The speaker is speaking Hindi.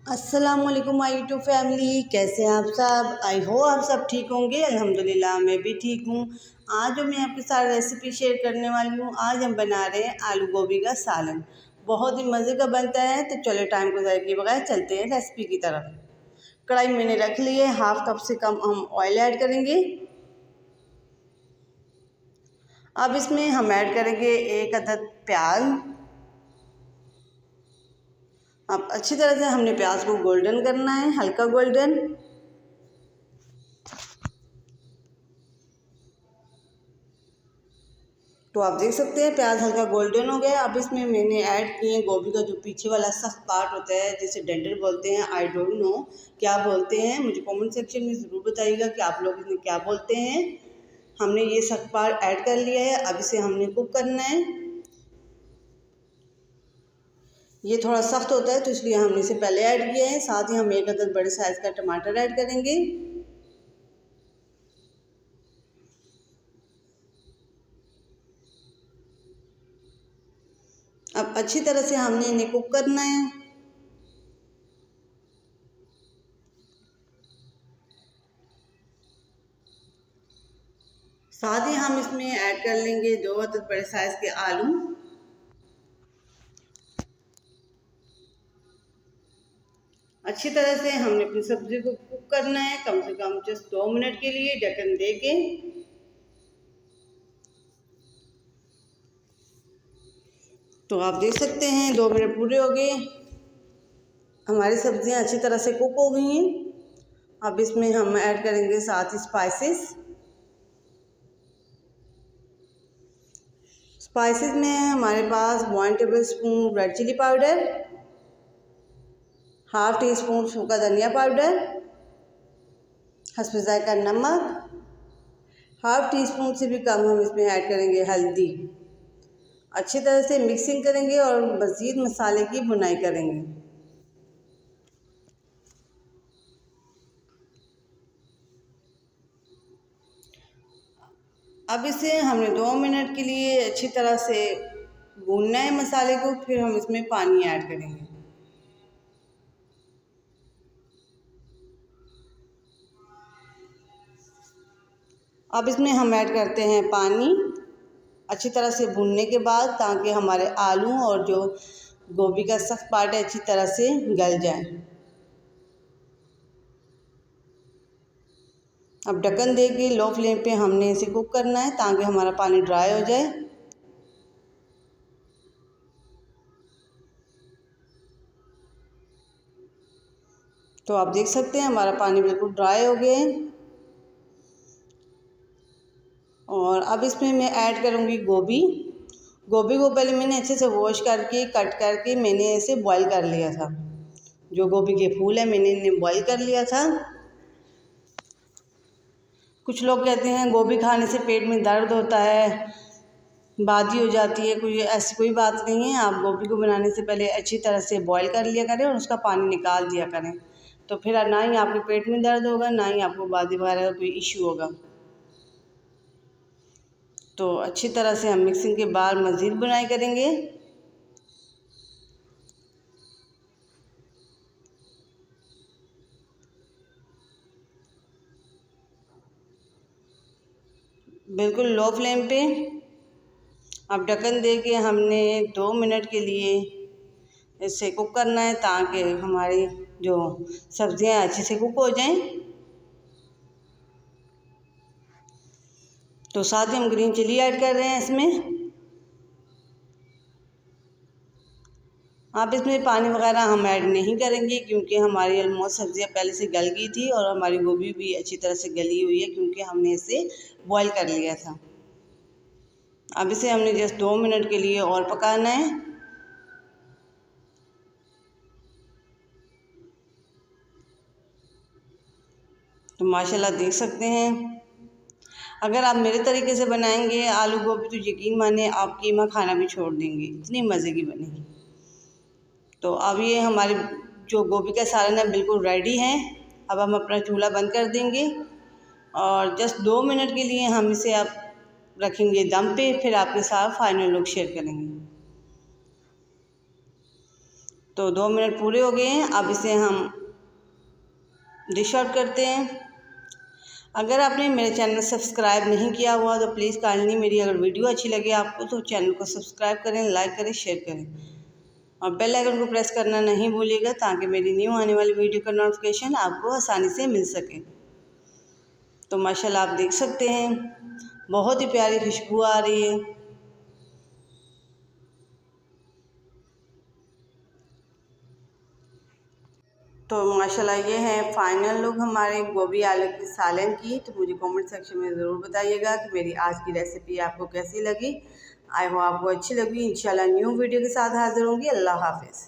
अस्सलामुअलैकुम माय यूट्यूब फैमिली, कैसे हैं आप सब। आई हो आप सब ठीक होंगे। अल्हम्दुलिल्लाह मैं भी ठीक हूँ। आज जो मैं आपके साथ रेसिपी शेयर करने वाली हूँ, आज हम बना रहे हैं आलू गोभी का सालन। बहुत ही मज़े का बनता है। तो चलो टाइम को ज़ाया किए बगैर चलते हैं रेसिपी की तरफ। कढ़ाई मैंने रख ली है, हाफ कप से कम हम ऑयल ऐड करेंगे। अब इसमें हम ऐड करेंगे 1 अदद प्याज। अब अच्छी तरह से हमने प्याज को गोल्डन करना है, हल्का गोल्डन। तो आप देख सकते हैं प्याज हल्का गोल्डन हो गया। अब इसमें मैंने ऐड किए गोभी का जो पीछे वाला सख्त पार्ट होता है, जिसे डंडल बोलते हैं। आई डोंट नो क्या बोलते हैं, मुझे कमेंट सेक्शन में ज़रूर बताइएगा कि आप लोग इसे क्या बोलते हैं। हमने ये सख्त पार्ट ऐड कर लिया है। अब इसे हमने कुक करना है। ये थोड़ा सख्त होता है तो इसलिए हमने इसे पहले ऐड किया है। साथ ही हम 1 अदद बड़े साइज़ का टमाटर ऐड करेंगे। अब अच्छी तरह से हमने इन्हें कुक करना है। साथ ही हम इसमें ऐड कर लेंगे 2 अदद बड़े साइज़ के आलू। अच्छी तरह से हमने अपनी सब्ज़ी को कुक करना है, कम से कम जस्ट 2 मिनट के लिए ढक्कन दे के। तो आप देख सकते हैं 2 मिनट पूरे हो गए। हमारी सब्जियां अच्छी तरह से कुक हो गई हैं। अब इसमें हम ऐड करेंगे साथ स्पाइसेस। स्पाइसेस में हमारे पास 1 tablespoon red chilli powder, half teaspoon सूखा धनिया पाउडर, हस्ब ज़ायक़ा नमक, हाफ टी स्पून से भी कम हम इसमें ऐड करेंगे हल्दी। अच्छी तरह से मिक्सिंग करेंगे और मज़ीद मसाले की भुनाई करेंगे। अब इसे हमने 2 मिनट के लिए अच्छी तरह से भूनना है मसाले को, फिर हम इसमें पानी ऐड करेंगे। अब इसमें हम ऐड करते हैं पानी अच्छी तरह से भूनने के बाद, ताकि हमारे आलू और जो गोभी का सख्त पार्ट है अच्छी तरह से गल जाए। अब ढक्कन दे के लो फ्लेम पे हमने इसे कुक करना है, ताकि हमारा पानी ड्राई हो जाए। तो आप देख सकते हैं हमारा पानी बिल्कुल ड्राई हो गया है। और अब इसमें मैं ऐड करूँगी गोभी। गोभी को पहले मैंने अच्छे से वॉश करके कट करके मैंने इसे बॉईल कर लिया था। जो गोभी के फूल है मैंने इन्हें बॉईल कर लिया था। कुछ लोग कहते हैं गोभी खाने से पेट में दर्द होता है, बादी हो जाती है। कोई ऐसी कोई बात नहीं है। आप गोभी को बनाने से पहले अच्छी तरह से बॉईल कर लिया करें और उसका पानी निकाल दिया करें। तो फिर ना ही आपके पेट में दर्द होगा, ना ही आपको बादी वगैरह का कोई इशू होगा। तो अच्छी तरह से हम मिक्सिंग के बाद मज़ीद बुनाई करेंगे। बिल्कुल लो फ्लेम पे। अब ढक्कन दे के हमने 2 मिनट के लिए इसे कुक करना है, ताकि हमारी जो सब्जियां अच्छे से कुक हो जाएं। तो साथ ही हम ग्रीन चिली ऐड कर रहे हैं इसमें। आप इसमें पानी वगैरह हम ऐड नहीं करेंगे, क्योंकि हमारी ऑलमोस्ट सब्जियां पहले से गल गई थी और हमारी गोभी भी अच्छी तरह से गली हुई है, क्योंकि हमने इसे बॉईल कर लिया था। अब इसे हमने जस्ट 2 मिनट के लिए और पकाना है। तो माशाल्लाह देख सकते हैं, अगर आप मेरे तरीके से बनाएंगे आलू गोभी तो यकीन माने आप कीमा खाना भी छोड़ देंगे, इतनी मज़े की बनेगी। तो अब ये हमारी जो गोभी का सालन है बिल्कुल रेडी है। अब हम अपना चूल्हा बंद कर देंगे और जस्ट 2 मिनट के लिए हम इसे अब रखेंगे दम पे, फिर आपके साथ फाइनल लुक शेयर करेंगे। तो 2 मिनट पूरे हो गए हैं। अब इसे हम डिश आउट करते हैं। अगर आपने मेरे चैनल सब्सक्राइब नहीं किया हुआ तो प्लीज़ काइंडली मेरी अगर वीडियो अच्छी लगे आपको तो चैनल को सब्सक्राइब करें, लाइक करें, शेयर करें और बेल आइकन को प्रेस करना नहीं भूलिएगा ताकि मेरी न्यू आने वाली वीडियो का नोटिफिकेशन आपको आसानी से मिल सके। तो माशाल्लाह आप देख सकते हैं बहुत ही प्यारी खुशबू आ रही है। तो माशाल्लाह ये है फाइनल लुक हमारे गोभी आलू के सालन की। तो मुझे कमेंट सेक्शन में ज़रूर बताइएगा कि मेरी आज की रेसिपी आपको कैसी लगी। आई होप आपको अच्छी लगी। इंशाल्लाह न्यू वीडियो के साथ हाज़िर होंगी। अल्लाह हाफ़िज़।